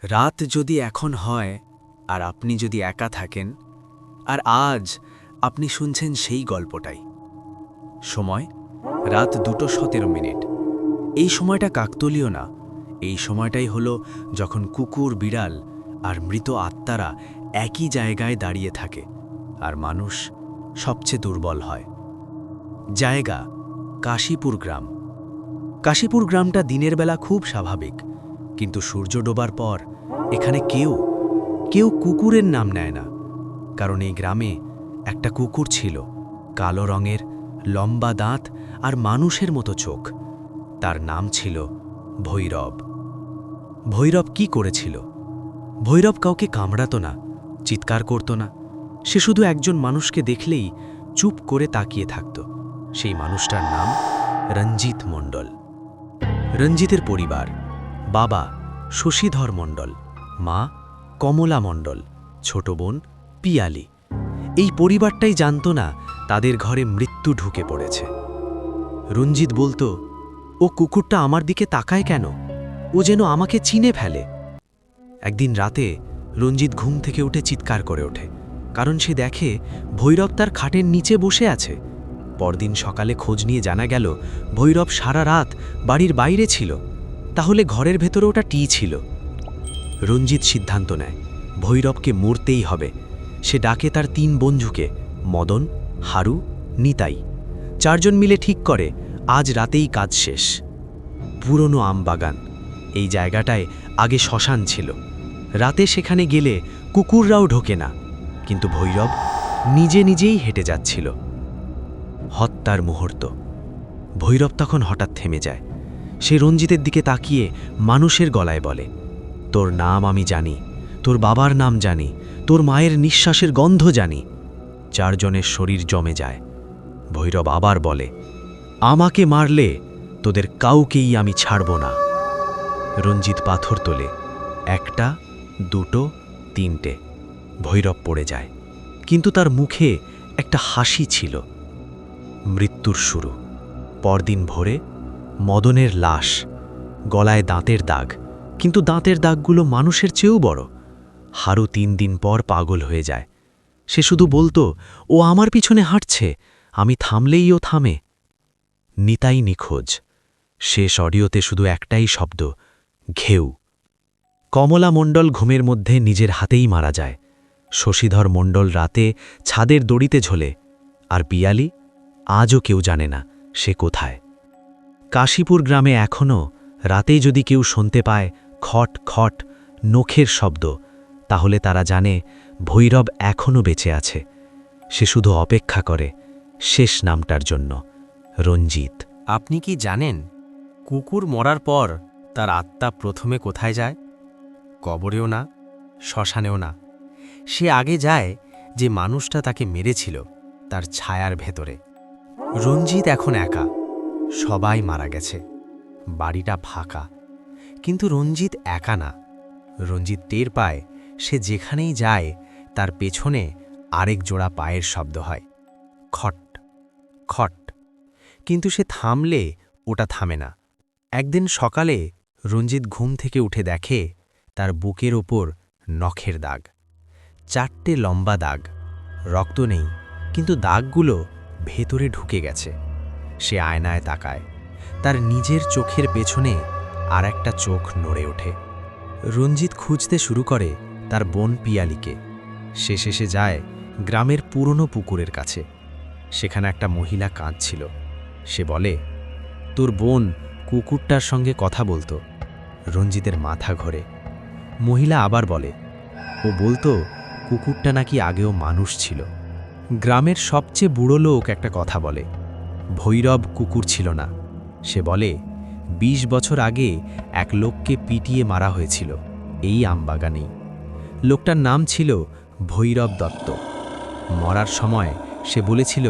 রাত যদি এখন হয় আর আপনি যদি একা থাকেন, আর আজ আপনি শুনছেন সেই গল্পটাই। সময় রাত 2:17। এই সময়টা কাকতলীয় না, এই সময়টাই হলো যখন কুকুর, বিড়াল আর মৃত আত্মারা একই জায়গায় দাঁড়িয়ে থাকে আর মানুষ সবচেয়ে দুর্বল হয়। জায়গা কাশীপুর গ্রাম। কাশীপুর গ্রামটা দিনের বেলা খুব স্বাভাবিক, কিন্তু সূর্য ডোবার পর এখানে কেউ কুকুরের নাম নেয় না। কারণ এই গ্রামে একটা কুকুর ছিল, কালো রঙের, লম্বা দাঁত আর মানুষের মতো চোখ। তার নাম ছিল ভৈরব। ভৈরব কি করেছিল? ভৈরব কাউকে কামড়াতো না, চিৎকার করত না। সে শুধু একজন মানুষকে দেখলেই চুপ করে তাকিয়ে থাকত। সেই মানুষটার নাম রঞ্জিত মণ্ডল। রঞ্জিতের পরিবার: বাবা শশীধর মণ্ডল, মা কমলা মণ্ডল, ছোট বোন পিয়ালি। এই পরিবারটাই জানত না তাদের ঘরে মৃত্যু ঢুকে পড়েছে। রঞ্জিত বলতো, ও কুকুরটা আমার দিকে তাকায় কেন? ও যেন আমাকে চিনে ফেলে। একদিন রাতে রঞ্জিত ঘুম থেকে উঠে চিৎকার করে ওঠে, কারণ সে দেখে ভৈরব তার খাটের নিচে বসে আছে। পরদিন সকালে খোঁজ নিয়ে জানা গেল ভৈরব সারা রাত বাড়ির বাইরে ছিল। তাহলে ঘরের ভেতরে ওটা ছিল। রঞ্জিত সিদ্ধান্ত নেয় ভৈরবকে মরতেই হবে। সে ডাকে তার 3 বন্ধুকে, মদন, হারু, নিতাই। 4 জন মিলে ঠিক করে আজ রাতেই কাজ শেষ। পুরনো আমবাগান, এই জায়গাটায় আগে শ্মশান ছিল। রাতে সেখানে গেলে কুকুররাও ঢোকে না, কিন্তু ভৈরব নিজে নিজেই হেঁটে যাচ্ছিল। হত্যার মুহূর্ত। ভৈরব তখন হঠাৎ থেমে যায়। সে রঞ্জিতের দিকে তাকিয়ে মানুষের গলায় বলে, তোর নাম আমি জানি, তোর বাবার নাম জানি, তোর মায়ের নিঃশ্বাসের গন্ধ জানি। 4 জনের শরীর জমে যায়। ভৈরব আবার বলে, আমাকে মারলে তোদের কাউকেই আমি ছাড়ব না। রঞ্জিত পাথর তোলে, 1টা, 2টো, 3টে। ভৈরব পড়ে যায়, কিন্তু তার মুখে একটা হাসি ছিল। মৃত্যুর শুরু। পরদিন ভোরে মদনের লাশ, গলায় দাঁতের দাগ, কিন্তু দাঁতের দাগগুলো মানুষের চেয়েও বড়। হারু 3 দিন পর পাগল হয়ে যায়। সে শুধু বলতো, ও আমার পিছনে হাঁটছে, আমি থামলেই ও থামে। নিতাই নিখোঁজ। শেষ অডিওতে শুধু একটাই শব্দ, ঘেউ। কমলা মণ্ডল ঘুমের মধ্যে নিজের হাতেই মারা যায়। শশীধর মণ্ডল রাতে ছাদের দড়িতে ঝোলে। আর পিয়ালি? আজও কেউ জানে না সে কোথায়। কাশীপুর গ্রামে এখনও রাতেই যদি কেউ শুনতে পায় খট খট নখের শব্দ, তাহলে তারা জানে ভৈরব এখনও বেঁচে আছে। সে শুধু অপেক্ষা করে শেষ নামটার জন্য, রঞ্জিত। আপনি কি জানেন কুকুর মরার পর তার আত্মা প্রথমে কোথায় যায়? কবরেও না, শ্মশানেও না। সে আগে যায় যে মানুষটা তাকে মেরেছিল তার ছায়ার ভেতরে। রঞ্জিত এখন একা, সবাই মারা গেছে, বাড়িটা ফাঁকা। কিন্তু রঞ্জিত একা না। রঞ্জিত টের পায় সে যেখানেই যায় তার পেছনে আরেক জোড়া পায়ের শব্দ হয়, খট খট। কিন্তু সে থামলে ওটা থামে না। একদিন সকালে রঞ্জিত ঘুম থেকে উঠে দেখে তার বুকের ওপর নখের দাগ, 4টে লম্বা দাগ। রক্ত নেই, কিন্তু দাগগুলো ভেতরে ঢুকে গেছে। সে আয়নায় তাকায়, তার নিজের চোখের পেছনে আর একটা চোখ নড়ে ওঠে। রঞ্জিত খুঁজতে শুরু করে তার বোন পিয়ালিকে। সে শেষে যায় গ্রামের পুরনো পুকুরের কাছে। সেখানে একটা মহিলা কাঁদছিল। সে বলে, তোর বোন কুকুরটার সঙ্গে কথা বলতো। রঞ্জিতের মাথা ঘোরে। মহিলা আবার বলে, ও বলতো কুকুরটা নাকি আগেও মানুষ ছিল। গ্রামের সবচেয়ে বুড়ো লোক একটা কথা বলে, ভৈরব কুকুর ছিল না। সে বলে, 20 বছর আগে এক লোককে পিটিয়ে মারা হয়েছিল এই আমবাগানেই। লোকটার নাম ছিল ভৈরব দত্ত। মরার সময় সে বলেছিল,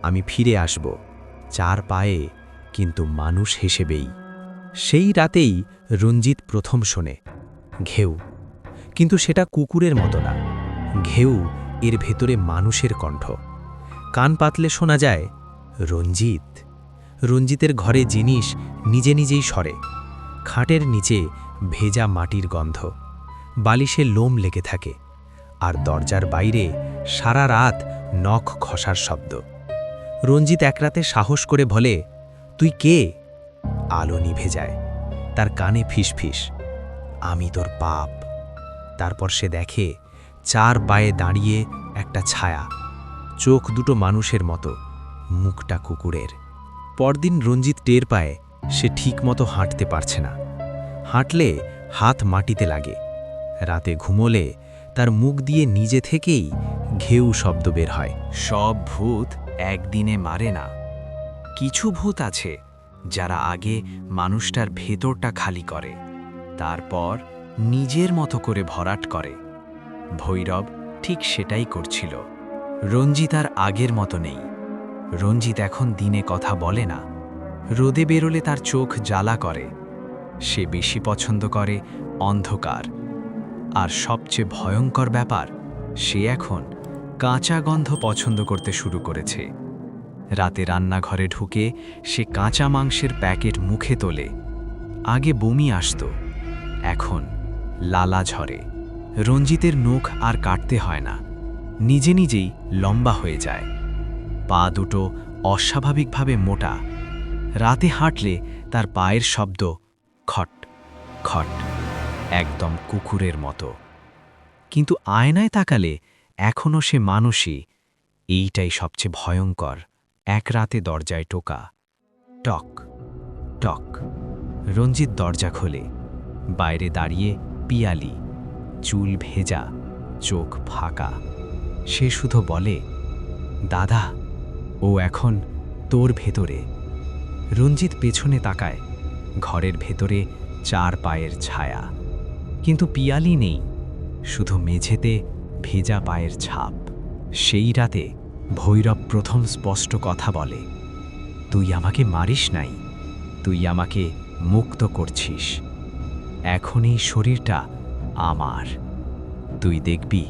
আমি ফিরে আসব 4 পায়ে, কিন্তু মানুষ হিসেবেই। সেই রাতেই রঞ্জিত প্রথম শোনে ঘেউ। কিন্তু সেটা কুকুরের মতো না, ঘেউ এর ভেতরে মানুষের কণ্ঠ। কান পাতলে শোনা যায়, রঞ্জিত। রঞ্জিতের ঘরে জিনিস নিজে নিজেই সরে। খাটের নিচে ভেজা মাটির গন্ধ, বালিশে লোম লেগে থাকে, আর দরজার বাইরে সারা রাত নখ ঘষার শব্দ। রঞ্জিত এক রাতে সাহস করে বলে, তুই কে? আলো নিভে যায়, তার কানে ফিসফিস, আমি তোর পাপ। তারপর সে দেখে 4 পায়ে দাঁড়িয়ে একটা ছায়া, চোখ দুটো মানুষের মতো, মুখটা কুকুরের। পরদিন রঞ্জিত টের পায় সে ঠিকমতো হাঁটতে পারছে না, হাঁটলে হাত মাটিতে লাগে। রাতে ঘুমোলে তার মুখ দিয়ে নিজে থেকেই ঘেউ শব্দ বের হয়। সব ভূত একদিনে মারে না। কিছু ভূত আছে যারা আগে মানুষটার ভেতরটা খালি করে, তারপর নিজের মতো করে ভরাট করে। ভৈরব ঠিক সেটাই করছিল। রঞ্জিত আর আগের মতো নেই। রঞ্জিত এখন দিনে কথা বলে না, রোদে বেরোলে তার চোখ জ্বালা করে। সে বেশি পছন্দ করে অন্ধকার। আর সবচেয়ে ভয়ঙ্কর ব্যাপার, সে এখন কাঁচা গন্ধ পছন্দ করতে শুরু করেছে। রাতে রান্নাঘরে ঢুকে সে কাঁচা মাংসের প্যাকেট মুখে তোলে। আগে বমি আসতো, এখন লালা ঝরে। রঞ্জিতের নখ আর কাটতে হয় না, নিজে নিজেই লম্বা হয়ে যায়। পা দুটো অস্বাভাবিকভাবে মোটা। রাতে হাঁটলে তার পায়ের শব্দ খট খট, একদম কুকুরের মতো। কিন্তু আয়নায় তাকালে এখনও সে মানুষই। এইটাই সবচেয়ে ভয়ঙ্কর। এক রাতে দরজায় টোকা, টক টক। রঞ্জিত দরজা খোলে। বাইরে দাঁড়িয়ে পিয়ালি, চুল ভেজা, চোখ ফাঁকা। সে শুধু বলে, দাদা, ও এখন তোর ভেতরে। রঞ্জিত পেছনে তাকায়, ঘরের ভেতরে 4 পায়ের ছায়া। কিন্তু পিয়ালি নেই, শুধু মেঝেতে ভেজা পায়ের ছাপ। সেই রাতে ভৈরব প্রথম স্পষ্ট কথা বলে, তুই আমাকে মারিস নাই, তুই আমাকে মুক্ত করছিস। এখন এই শরীরটা আমার, তুই দেখবি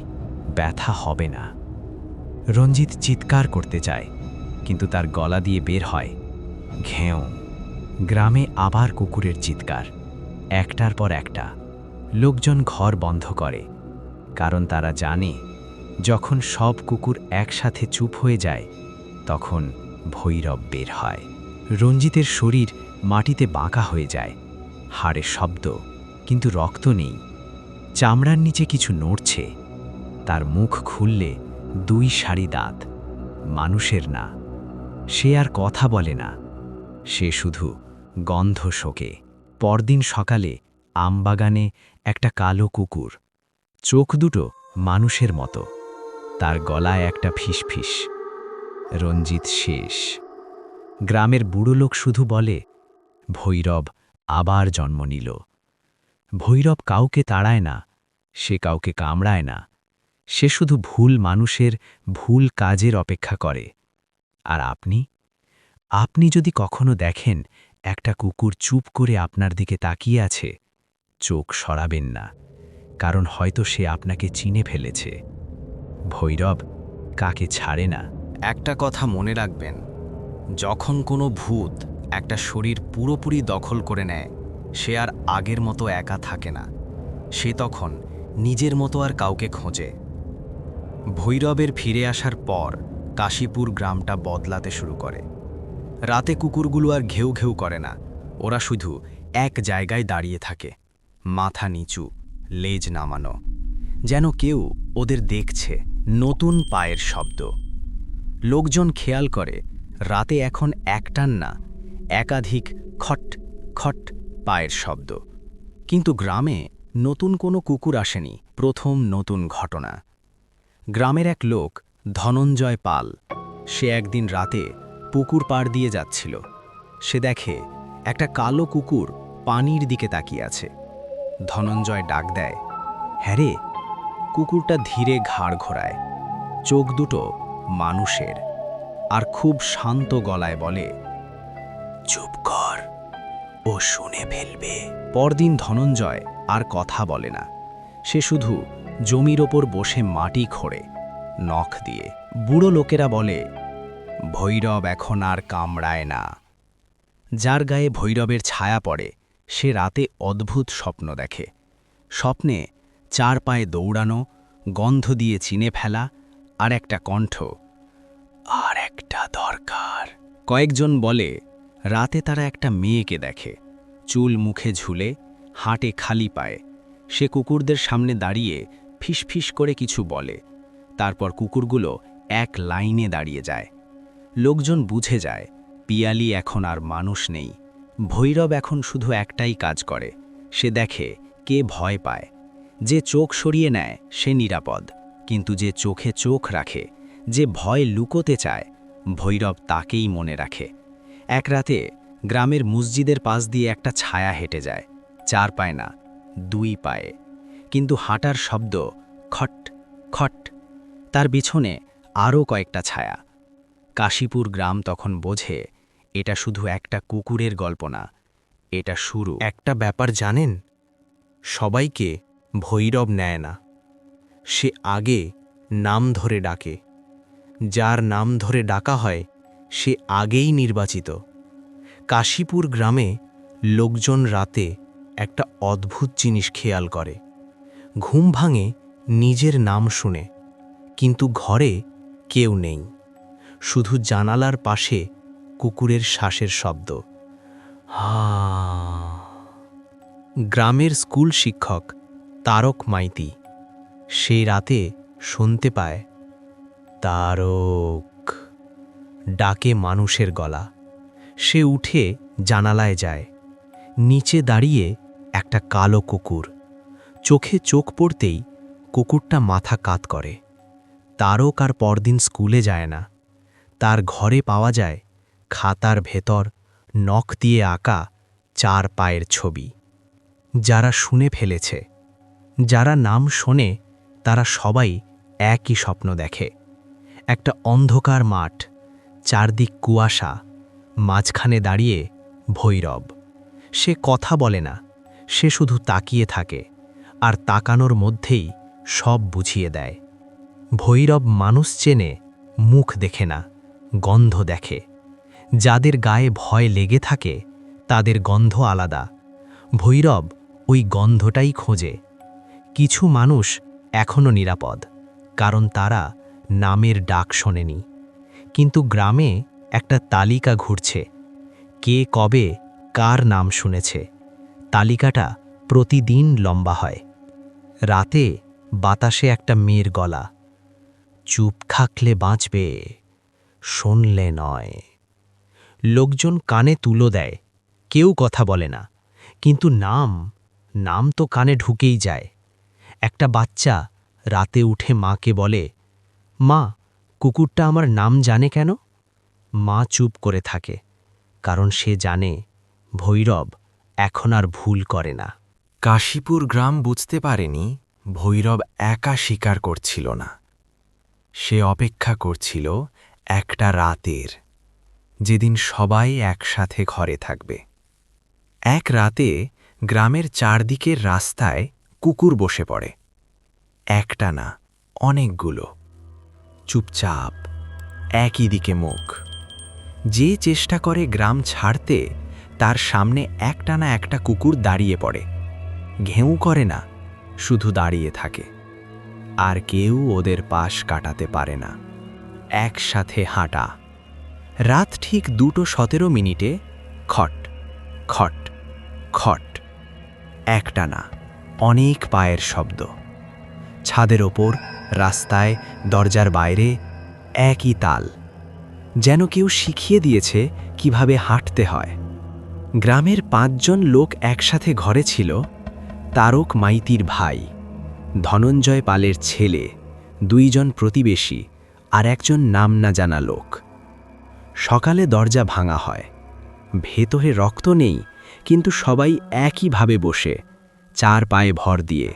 ব্যথা হবে না। রঞ্জিত চিৎকার করতে চায়, কিন্তু তার গলা দিয়ে বের হয় ঘেঁও। গ্রামে আবার কুকুরের চিৎকার, একটার পর একটা। লোকজন ঘর বন্ধ করে, কারণ তারা জানে যখন সব কুকুর একসাথে চুপ হয়ে যায় তখন ভৈরব বের হয়। রঞ্জিতের শরীর মাটিতে বাঁকা হয়ে যায়, হাড়ের শব্দ, কিন্তু রক্ত নেই। চামড়ার নিচে কিছু নড়ছে। তার মুখ খুললে 2 সারি দাঁত, মানুষের না। সে আর কথা বলে না, সে শুধু গন্ধ শোকে। পরদিন সকালে আমবাগানে একটা কালো কুকুর, চোখ দুটো মানুষের মতো, তার গলায় একটা ফিসফিস। রঞ্জিত শেষ। গ্রামের বুড়ো লোক শুধু বলে, ভৈরব আবার জন্ম নিল। ভৈরব কাউকে তাড়ায় না, সে কাউকে কামড়ায় না, সে শুধু ভুল মানুষের ভুল কাজের অপেক্ষা করে। আর আপনি যদি কখনো দেখেন একটা কুকুর চুপ করে আপনার দিকে তাকিয়ে আছে, চোখ সরাবেন না, কারণ হয়তো সে আপনাকে চিনে ফেলেছে। ভৈরব কাকে ছাড়ে না। একটা কথা মনে রাখবেন, যখন কোনো ভূত একটা শরীর পুরোপুরি দখল করে নেয়, সে আর আগের মতো একা থাকে না। সে তখন নিজের মতো আর কাউকে খোঁজে। ভৈরবের ফিরে আসার পর কাশীপুর গ্রামটা বদলাতে শুরু করে। রাতে কুকুরগুলো আর ঘেউ ঘেউ করে না, ওরা শুধু এক জায়গায় দাঁড়িয়ে থাকে, মাথা নিচু, লেজ নামানো, যেন কেউ ওদের দেখছে। নতুন পায়ের শব্দ। লোকজন খেয়াল করে রাতে এখন একটান না, একাধিক খট খট পায়ের শব্দ। কিন্তু গ্রামে নতুন কোনো কুকুর আসেনি। প্রথম নতুন ঘটনা। গ্রামের এক লোক ধনঞ্জয় পাল, সে একদিন রাতে পুকুর পাড় দিয়ে যাচ্ছিল। সে দেখে একটা কালো কুকুর পানির দিকে তাকিয়ে আছে। ধনঞ্জয় ডাক দেয়, হ্যাঁ রে। কুকুরটা ধীরে ঘাড় ঘোরায়, চোখ দুটো মানুষের, আর খুব শান্ত গলায় বলে, চুপ কর, ও শুনে ফেলবে। পরদিন ধনঞ্জয় আর কথা বলে না, সে শুধু জমির ওপর বসে মাটি খোঁড়ে নখ দিয়ে। বুড়ো লোকেরা বলে, ভৈরব এখন আর কামড়ায় না। যার গায়ে ভৈরবের ছায়া পড়ে সে রাতে অদ্ভুত স্বপ্ন দেখে। স্বপ্নে চার পায়ে দৌড়ানো, গন্ধ দিয়ে চিনে ফেলা, আর একটা কণ্ঠ, আর একটা দরকার। কয়েকজন বলে রাতে তারা একটা মেয়েকে দেখে, চুল মুখে ঝুলে, হাঁটে খালি পায়ে। সে কুকুরদের সামনে দাঁড়িয়ে ফিসফিস করে কিছু বলে, তারপর কুকুরগুলো এক লাইনে দাঁড়িয়ে যায়। লোকজন বুঝে যায় পিয়ালি এখন আর মানুষ নেই। ভৈরব এখন শুধু একটাই কাজ করে, সে দেখে কে ভয় পায়। যে চোখ সরিয়ে নেয় সে নিরাপদ, কিন্তু যে চোখে চোখ রাখে, যে ভয় লুকোতে চায়, ভৈরব তাকেই মনে রাখে। এক রাতে গ্রামের মসজিদের পাশ দিয়ে একটা ছায়া হেঁটে যায়, চার পায়ে না, দুই পায়ে, কিন্তু হাঁটার শব্দ খট খট। তার পিছনে আরও কয়েকটা ছায়া। কাশীপুর গ্রাম তখন বোঝে এটা শুধু একটা কুকুরের গল্প না, এটা শুরু। একটা ব্যাপার জানেন, সবাইকে ভৈরব নেয় না। সে আগে নাম ধরে ডাকে। যার নাম ধরে ডাকা হয় সে আগেই নির্বাচিত। কাশীপুর গ্রামে লোকজন রাতে একটা অদ্ভুত জিনিস খেয়াল করে। ঘুম ভাঙে নিজের নাম শুনে, কিন্তু ঘরে কেউ নেই। শুধু জানালার পাশে কুকুরের শ্বাসের শব্দ। গ্রামের স্কুল শিক্ষক তারক মাইতি সেই রাতে শুনতে পায়, তারক ডাকে মানুষের গলা। সে উঠে জানালায় যায়। নিচে দাঁড়িয়ে একটা কালো কুকুর। চোখে চোখ পড়তেই কুকুরটা মাথা কাত করে। তারক আর পরদিন স্কুলে যায় না। তার ঘরে পাওয়া যায় খাতার ভেতর নখ দিয়ে আঁকা চার পায়ের ছবি। যারা শুনে ফেলেছে, যারা নাম শোনে, তারা সবাই একই স্বপ্ন দেখে। একটা অন্ধকার মাঠ, চারদিক কুয়াশা, মাঝখানে দাঁড়িয়ে ভৈরব। সে কথা বলে না, সে শুধু তাকিয়ে থাকে, আর তাকানোর মধ্যেই সব বুঝিয়ে দেয়। ভৈরব মানুষ চেনে, মুখ দেখে না, গন্ধ দেখে। যাদের গায়ে ভয় লেগে থাকে তাদের গন্ধ আলাদা। ভৈরব ওই গন্ধটাই খোঁজে। কিছু মানুষ এখনও নিরাপদ, কারণ তারা নামের ডাক শোনেনি। কিন্তু গ্রামে একটা তালিকা ঘুরছে, কে কবে কার নাম শুনেছে। তালিকাটা প্রতিদিন লম্বা হয়। রাতে বাতাসে একটা মেয়ের গলা, চুপ থাকলে বাঁচবে, শুনলে নয়। লোকজন কানে তুলো দেয়, কেউ কথা বলে না, কিন্তু নাম তো কানে ঢুকেই যায়। একটা বাচ্চা রাতে উঠে মাকে বলে, মা, কুকুরটা আমার নাম জানে কেন? মা চুপ করে থাকে, কারণ সে জানে ভৈরব এখন আর ভুল করে না। কাশীপুর গ্রাম বুঝতে পারেনি ভৈরব একা শিকার করছিল না। সে অপেক্ষা করছিল একটা রাতের, যেদিন সবাই একসাথে ঘরে থাকবে। এক রাতে গ্রামের চারদিকের রাস্তায় কুকুর বসে পড়ে। একটা না, অনেকগুলো, চুপচাপ, একই দিকে মুখ। যে চেষ্টা করে গ্রাম ছাড়তে, তার সামনে একটা না একটা কুকুর দাঁড়িয়ে পড়ে। ঘেউ করে না, শুধু দাঁড়িয়ে থাকে। আর কেউ ওদের পাশ কাটাতে পারে না। একসাথে হাঁটা। রাত ঠিক 2:17 খট খট খট, একটা না, অনেক পায়ের শব্দ। ছাদের ওপর, রাস্তায়, দরজার বাইরে একই তাল, যেন কেউ শিখিয়ে দিয়েছে কিভাবে হাঁটতে হয়। গ্রামের 5 জন লোক একসাথে ঘরে ছিল। তারক মাইতির ভাই, ধনঞ্জয় পালের ছেলে, 2 জন প্রতিবেশী, আর একজন নাম না জানা লোক। সকালে দরজা ভাঙা হয়। ভেতরে রক্ত নেই, কিন্তু সবাই একইভাবে বসে, 4 পায়ে ভর দিয়ে,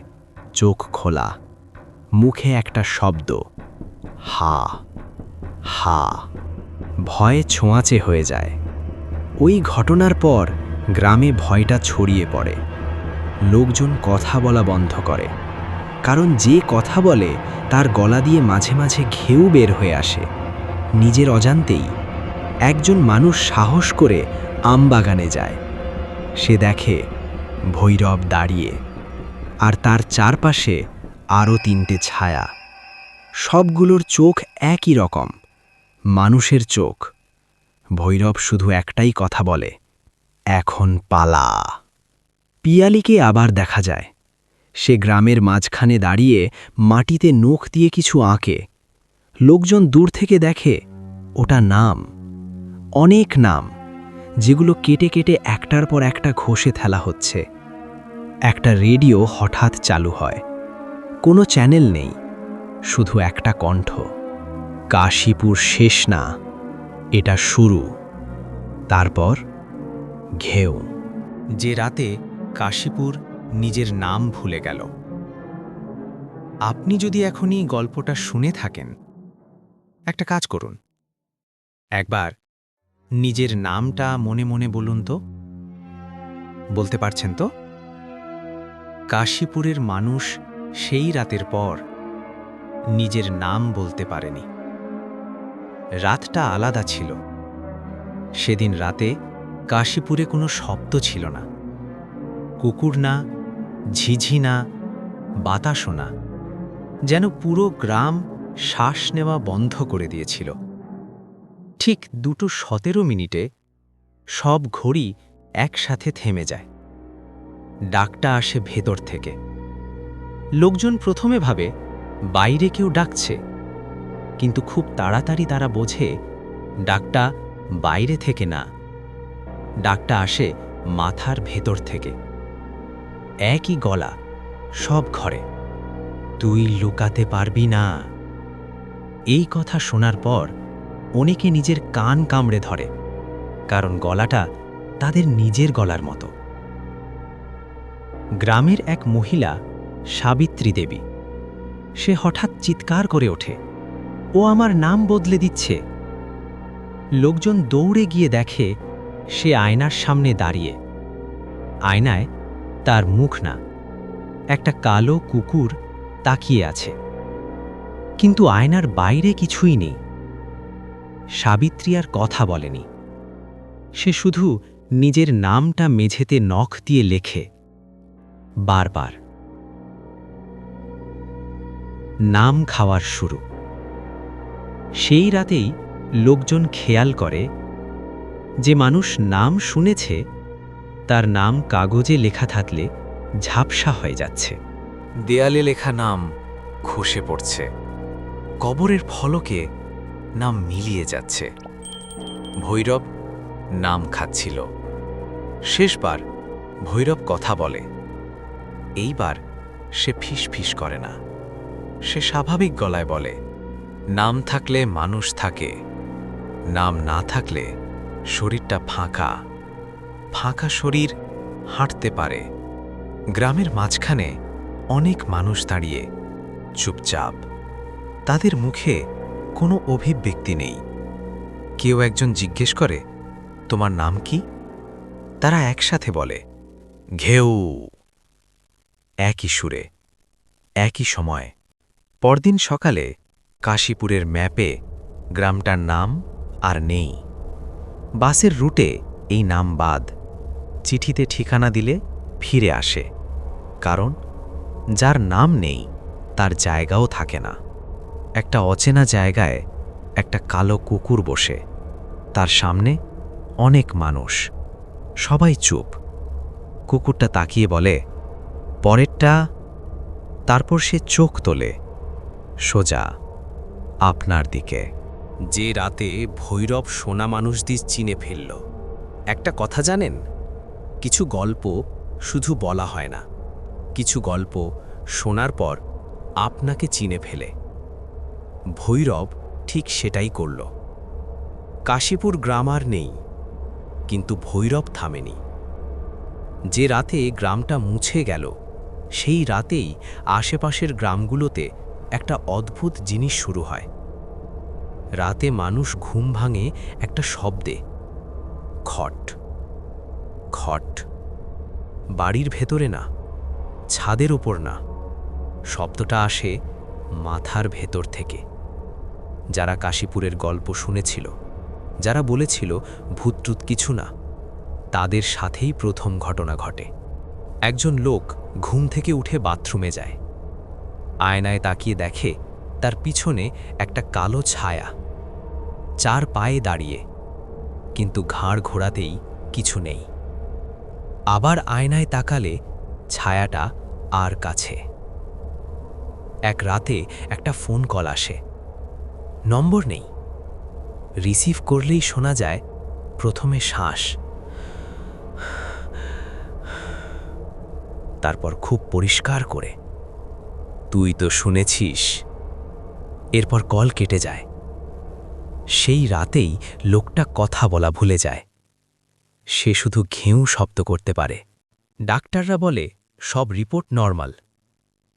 চোখ খোলা, মুখে একটা শব্দ, হা হা। ভয়ে ছোঁয়াচে হয়ে যায়। ওই ঘটনার পর গ্রামে ভয়টা ছড়িয়ে পড়ে। লোকজন কথা বলা বন্ধ করে, কারণ যে কথা বলে তার গলা দিয়ে মাঝে মাঝে ঘেউ বের হয়ে আসে। নিজের অজান্তেই একজন মানুষ সাহস করে আমবাগানে যায়। সে দেখে ভৈরব দাঁড়িয়ে, আর তার চারপাশে আরও 3টে ছায়া। সবগুলোর চোখ একই রকম, মানুষের চোখ। ভৈরব শুধু একটাই কথা বলে, এখন পালা। পিয়ালিকে আবার দেখা যায়। সে গ্রামের মাঝখানে দাঁড়িয়ে মাটিতে নখ দিয়ে কিছু আঁকে। লোকজন দূর থেকে দেখে, ওটা নাম, অনেক নাম, যেগুলো কেটে কেটে একটার পর একটা ঘষে ফেলা হচ্ছে। একটা রেডিও হঠাৎ চালু হয়। কোনো চ্যানেল নেই, শুধু একটা কণ্ঠ, কাশীপুর শেষ না, এটা শুরু। তারপর ঘেউ। যে রাতে কাশীপুর নিজের নাম ভুলে গেল। আপনি যদি এখনই গল্পটা শুনে থাকেন, একটা কাজ করুন, একবার নিজের নামটা মনে মনে বলুন তো। বলতে পারছেন তো? কাশীপুরের মানুষ সেই রাতের পর নিজের নাম বলতে পারেনি। রাতটা আলাদা ছিল। সেদিন রাতে কাশীপুরে কোনো শব্দ ছিল না, কুকুর না, ঝিঝি না, বাতাসও না। যেন পুরো গ্রাম শ্বাস নেওয়া বন্ধ করে দিয়েছিল। ঠিক 2:17 সব ঘড়ি একসাথে থেমে যায়। ডাকটা আসে ভেতর থেকে। লোকজন প্রথমে ভাবে বাইরে কেউ ডাকছে, কিন্তু খুব তাড়াতাড়ি তারা বোঝে ডাকটা বাইরে থেকে না, ডাকটা আসে মাথার ভেতর থেকে। একই গলা সব ঘরে, তুই লুকাতে পারবি না। এই কথা শোনার পর অনেকে নিজের কান কামড়ে ধরে, কারণ গলাটা তাদের নিজের গলার মতো। গ্রামের এক মহিলা, সাবিত্রী দেবী, সে হঠাৎ চিৎকার করে ওঠে, ও আমার নাম বদলে দিচ্ছে। লোকজন দৌড়ে গিয়ে দেখে সে আয়নার সামনে দাঁড়িয়ে। আয়নায় তার মুখ না, একটা কালো কুকুর তাকিয়ে আছে, কিন্তু আয়নার বাইরে কিছুই নেই। সাবিত্রী আর কথা বলেনি। সে শুধু নিজের নামটা মেঝেতে নখ দিয়ে লেখে, বারবার। নাম খাওয়ার শুরু। সেই রাতেই লোকজন খেয়াল করে, যে মানুষ নাম শুনেছে তার নাম কাগজে লেখা থাকলে ঝাপসা হয়ে যাচ্ছে। দেয়ালে লেখা নাম খসে পড়ছে, কবরের ফলকে নাম মিলিয়ে যাচ্ছে। ভৈরব নাম খাচ্ছিল। শেষবার ভৈরব কথা বলে। এইবার সে ফিসফিস করে না, সে স্বাভাবিক গলায় বলে, নাম থাকলে মানুষ থাকে, নাম না থাকলে শরীরটা ফাঁকা। ফাঁকা শরীর হাঁটতে পারে। গ্রামের মাঝখানে অনেক মানুষ দাঁড়িয়ে, চুপচাপ। তাদের মুখে কোনো অভিব্যক্তি নেই। কেউ একজন জিজ্ঞেস করে, তোমার নাম কি? তারা একসাথে বলে, ঘেউ। একই সুরে, একই সময়। পরদিন সকালে কাশীপুরের ম্যাপে গ্রামটার নাম আর নেই। বাসের রুটে এই নাম বাদ। চিঠিতে ঠিকানা দিলে ফিরে আসে, কারণ যার নাম নেই তার জায়গাও থাকে না। একটা অচেনা জায়গায় একটা কালো কুকুর বসে, তার সামনে অনেক মানুষ, সবাই চুপ। কুকুরটা তাকিয়ে বলে, পরেরটা। তারপর সে চোখ তোলে, সোজা আপনার দিকে। যে রাতে ভৈরব সোনা মানুষদের চিনে ফেলল। একটা কথা জানেন, কিছু গল্প শুধু বলা হয় না, কিছু গল্প শোনার পর আপনাকে চিনে ফেলে। ভৈরব ঠিক সেটাই করল। কাশীপুর গ্রাম আর নেই, কিন্তু ভৈরব থামেনি। যে রাতে গ্রামটা মুছে গেল, সেই রাতেই আশেপাশের গ্রামগুলোতে একটা অদ্ভুত জিনিস শুরু হয়। রাতে মানুষ ঘুম ভাঙে একটা শব্দে, খট খট। বাড়ির ভেতরে না, ছাদের ওপর না, শব্দটা আসে মাথার ভেতর থেকে। যারা কাশীপুরের গল্প শুনেছিল, যারা বলেছিল ভূতটুত কিছু না, তাদের সাথেই প্রথম ঘটনা ঘটে। একজন লোক ঘুম থেকে উঠে বাথরুমে যায়। আয়নায় তাকিয়ে দেখে তার পিছনে একটা কালো ছায়া, 4 পায়ে দাঁড়িয়ে, কিন্তু ঘাড় ঘোরাতেই কিছু নেই। আবার আয়নায় তাকালে ছায়াটা আর কাছে। এক রাতে একটা ফোন কল আসে। নম্বর নেই। রিসিভ করলেই শোনা যায় প্রথমে শ্বাস, তারপর খুব পরিষ্কার করে, তুই তো শুনেছিস। এরপর কল কেটে যায়। সেই রাতেই লোকটা কথা বলা ভুলে যায়। সে শুধু ঘেউ শব্দ করতে পারে। ডাক্তাররা বলে সব রিপোর্ট নরমাল,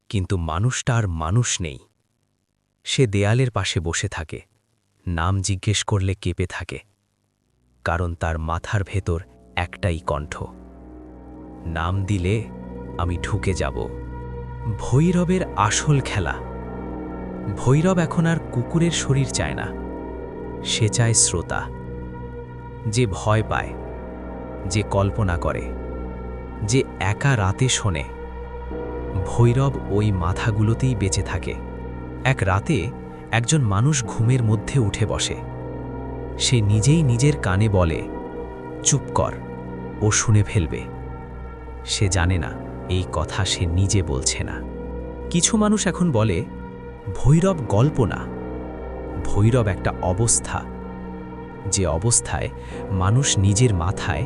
কিন্তু মানুষটা আর মানুষ নেই। সে দেয়ালের পাশে বসে থাকে, নাম জিজ্ঞেস করলে কেঁপে থাকে, কারণ তার মাথার ভেতর একটাই কণ্ঠ, নাম দিলে আমি ঢুকে যাব। ভৈরবের আসল খেলা। ভৈরব এখন আর কুকুরের শরীর চায় না, সে চায় শ্রোতা। যে ভয় পায়, যে কল্পনা করে, যে একা রাতে শোনে। ভৈরব ওই মাথাগুলোতেই বেঁচে থাকে। এক রাতে একজন মানুষ ঘুমের মধ্যে উঠে বসে। সে নিজেই নিজের কানে বলে, চুপ কর, ও শুনে ফেলবে। সে জানে না এই কথা সে নিজে বলছে না। কিছু মানুষ এখন বলে ভৈরব গল্প না, ভৈরব একটা অবস্থা, যে অবস্থায় মানুষ নিজের মাথায়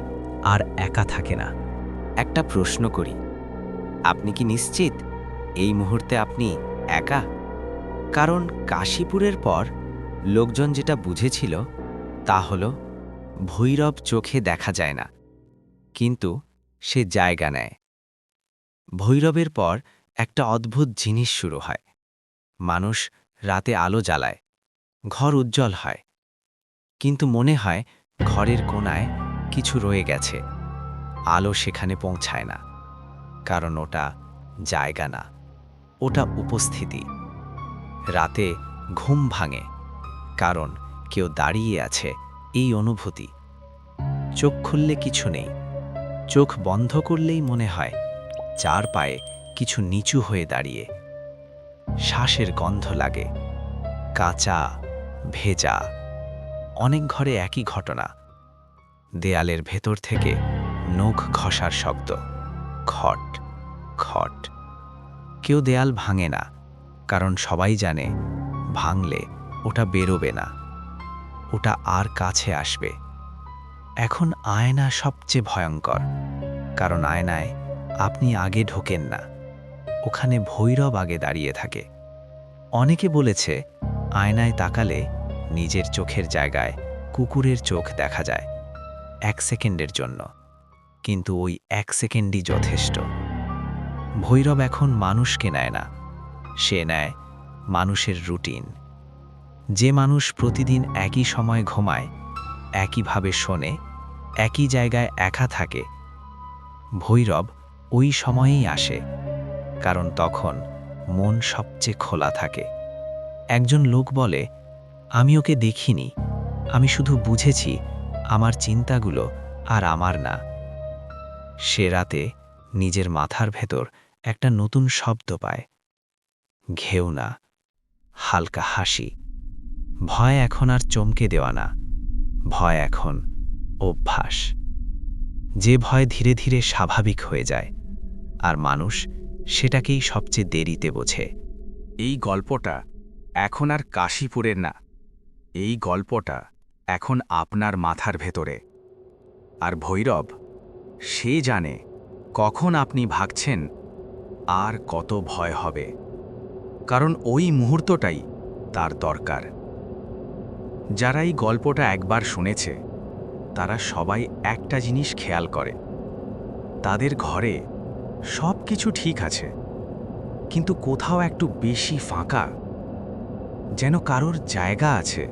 আর একা থাকে না। একটা প্রশ্ন করি, আপনি কি নিশ্চিত এই মুহূর্তে আপনি একা? কারণ কাশীপুরের পর লোকজন যেটা বুঝেছিল তা হলো ভৈরব চোখে দেখা যায় না, কিন্তু সে জায়গা নেয়। ভৈরবের পর একটা অদ্ভুত জিনিস শুরু হয়। মানুষ রাতে আলো জ্বালায়, ঘর উজ্জ্বল হয়, কিন্তু মনে হয় ঘরের কোণায় কিছু রয়ে গেছে। আলো সেখানে পৌঁছায় না, কারণ ওটা জায়গা না, ওটা উপস্থিতি। রাতে ঘুম ভাঙে, কারণ কেউ দাঁড়িয়ে আছে, এই অনুভূতি। চোখ খুললে কিছু নেই, চোখ বন্ধ করলেই মনে হয় 4 পায়ে কিছু নিচু হয়ে দাঁড়িয়ে। শ্বাসের গন্ধ লাগে, কাঁচা, ভেজা। অনেক ঘরে একই ঘটনা। দেয়ালের ভেতর থেকে নখ ঘষার শব্দ, খট খট। কেউ দেয়াল ভাঙে না, কারণ সবাই জানে ভাঙলে ওটা বেরোবে না, ওটা আর কাছে আসবে। এখন আয়না সবচেয়ে ভয়ঙ্কর, কারণ আয়নায় আপনি আগে ঢোকেন না, ওখানে ভৈরব আগে দাঁড়িয়ে থাকে। অনেকে বলেছে আয়নায় তাকালে নিজের চোখের জায়গায় কুকুরের চোখ দেখা যায় 1 সেকেন্ডের জন্য, কিন্তু ওই 1 সেকেন্ডই যথেষ্ট। ভৈরব এখন মানুষকে নেয় না, সে নেয় মানুষের রুটিন। যে মানুষ প্রতিদিন একই সময় ঘুমায়, একইভাবে শোনে, একই জায়গায় একা থাকে, ভৈরব ওই সময়েই আসে, কারণ তখন মন সবচেয়ে খোলা থাকে। একজন লোক বলে, আমি ওকে দেখিনি, আমি শুধু বুঝেছি আমার চিন্তাগুলো আর আমার না। সে রাতে নিজের মাথার ভেতর একটা নতুন শব্দ পায়, ঘেউ না, হালকা হাসি। ভয় এখন আর চমকে দেওয়া না, ভয় এখন অভ্যাস। যে ভয় ধীরে ধীরে স্বাভাবিক হয়ে যায়, আর মানুষ সেটাকেই সবচেয়ে দেরিতে বোঝে। এই গল্পটা এখন আর কাশীপুরের না, এই গল্পটা এখন আপনার মাথার ভেতরে। আর ভৈরব, সে জানে কখন আপনি ভাগছেন আর কত ভয় হবে, কারণ ওই মুহূর্তটাই তার দরকার। যারা এই গল্পটা একবার শুনেছে, তারা সবাই একটা জিনিস খেয়াল করে, তাদের ঘরে সব কিছু ঠিক আছে, কিন্তু কোথাও একটু বেশি ফাঁকা, যেন কারোর জায়গা আছে,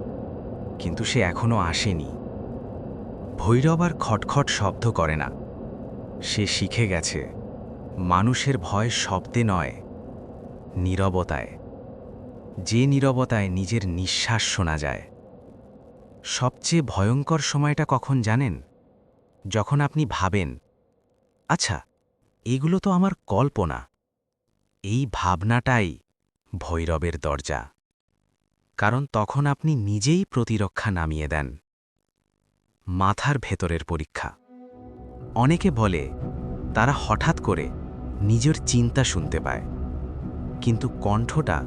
কিন্তু সে এখনো আসেনি। ভৈরব আর খটখট শব্দ করে না, সে শিখে গেছে মানুষের ভয় শব্দে নয়, নীরবতায়। যে নীরবতায় নিজের নিঃশ্বাস শোনা যায়। সবচেয়ে ভয়ঙ্কর সময়টা কখন জানেন? যখন আপনি ভাবেন, আচ্ছা, এগুলো তো আমার কল্পনা। এই ভাবনাটাই ভৈরবের দরজা, কারণ তখন আপনি নিজেই প্রতিরক্ষা নামিয়ে দেন। মাথার ভেতরের পরীক্ষা। অনেকে বলে তারা হঠাৎ করে নিজের চিন্তা শুনতে পায়, কিন্তু কণ্ঠটা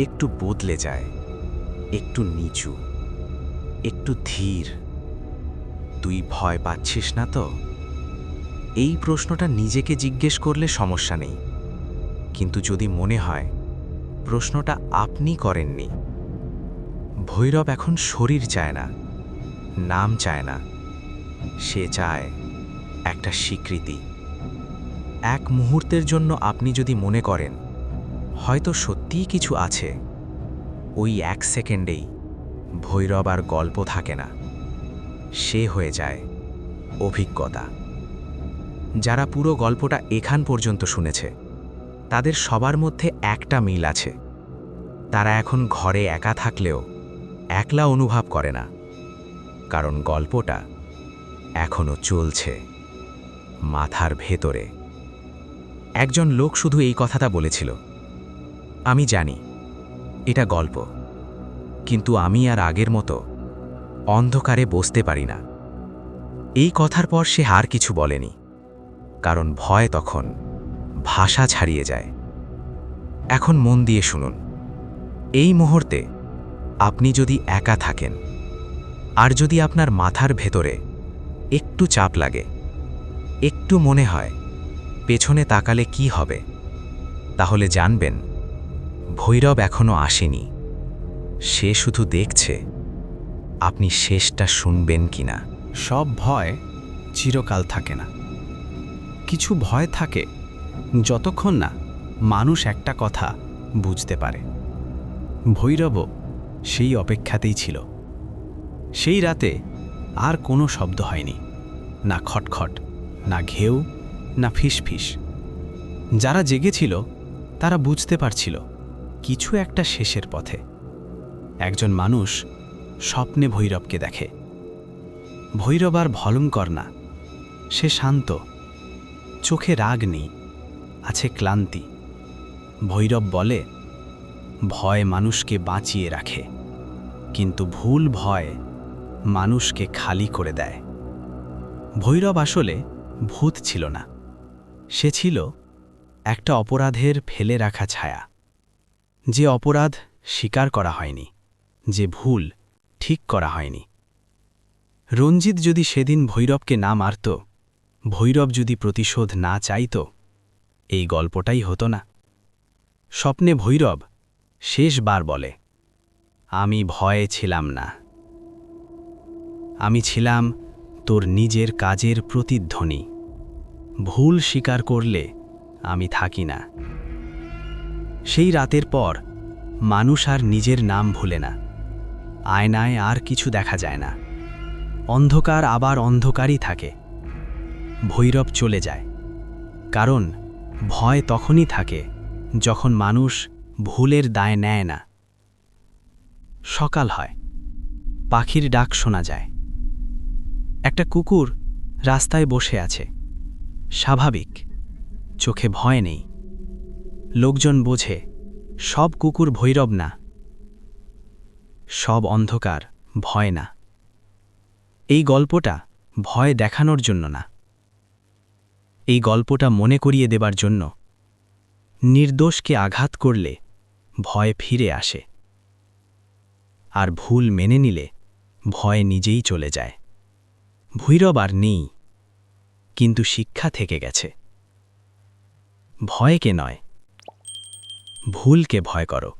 একটু বদলে যায়, একটু নিচু, একটু ধীর। তুই ভয় পাচ্ছিস না তো? এই প্রশ্নটা নিজেকে জিজ্ঞেস করলে সমস্যা নেই, কিন্তু যদি মনে হয় প্রশ্নটা আপনি করেননি। ভৈরব এখন শরীর চায় না, নাম চায় না, সে চায় একটা স্বীকৃতি। এক মুহূর্তের জন্য আপনি যদি মনে করেন হয়তো সত্যিই কিছু আছে, ওই 1 সেকেন্ডেই ভৈরব আর গল্প থাকে না, সে হয়ে যায় অভিজ্ঞতা। যারা পুরো গল্পটা এখান পর্যন্ত শুনেছে তাদের সবার মধ্যে একটা মিল আছে। তারা এখন ঘরে একা থাকলেও একলা অনুভব করে না, কারণ গল্পটা এখনো চলছে মাথার ভেতরে। একজন লোক শুধু এই কথাটা বলেছিল, আমি জানি এটা গল্প, কিন্তু আমি আর আগের মতো অন্ধকারে বসতে পারি না। এই কথার পর সে আর কিছু বলেনি, কারণ ভয় তখন ভাষা ছাড়িয়ে যায়। এখন মন দিয়ে শুনুন, এই মুহূর্তে আপনি যদি একা থাকেন, আর যদি আপনার মাথার ভেতরে একটু চাপ লাগে, একটু মনে হয় পেছনে তাকালে কি হবে, তাহলে জানবেন ভৈরব এখনো আসেনি। সে শুধু দেখছে আপনি শেষটা শুনবেন কিনা। সব ভয় চিরকাল থাকে না। কিছু ভয় থাকে যতক্ষণ না মানুষ একটা কথা বুঝতে পারে। ভৈরবও সেই অপেক্ষাতেই ছিল। সেই রাতে আর কোনো শব্দ হয়নি, না খটখট, না ঘেউ, না ফিসফিস। যারা জেগেছিল তারা বুঝতে পারছিল কিছু একটা শেষের পথে। একজন মানুষ স্বপ্নে ভৈরবকে দেখে। ভৈরব আর ভয়ঙ্কর না, সে শান্ত, চোখে রাগ নেই, আছে ক্লান্তি। ভৈরব বলে, ভয় মানুষকে বাঁচিয়ে রাখে, কিন্তু ভুল ভয় মানুষকে খালি করে দেয়। ভৈরব আসলে ভূত ছিল না, সে ছিল একটা অপরাধের ফেলে রাখা ছায়া। যে অপরাধ স্বীকার করা হয়নি, যে ভুল ঠিক করা হয়নি। রঞ্জিত যদি সেদিন ভৈরবকে না মারত, ভৈরব যদি প্রতিশোধ না চাইত, এই গল্পটাই হতো না। স্বপ্নে ভৈরব শেষবার বলে, আমি ভয়ে ছিলাম না, আমি ছিলাম তোর নিজের কাজের প্রতিধ্বনি। ভুল স্বীকার করলে আমি থাকি না। সেই রাতের পর মানুষ আর নিজের নাম ভুলে না। আয়নায় আর কিছু দেখা যায় না, অন্ধকার আবার অন্ধকারই থাকে। ভৈরব চলে যায়, কারণ ভয় তখনই থাকে যখন মানুষ ভুলের দায় নেয় না। সকাল হয়, পাখির ডাক শোনা যায়। একটা কুকুর রাস্তায় বসে আছে, স্বাভাবিক, চোখে ভয় নেই। লোকজন বোঝে সব কুকুর ভৈরব না, সব অন্ধকার ভয় না। এই গল্পটা ভয় দেখানোর জন্য না, এই গল্পটা মনে করিয়ে দেবার জন্য, নির্দোষকে আঘাত করলে ভয় ফিরে আসে, আর ভুল মেনে নিলে ভয় নিজেই চলে যায়। ভৈরব আর নেই, কিন্তু শিক্ষা থেকে গেছে। ভয়কে নয়, ভুলকে ভয় করো।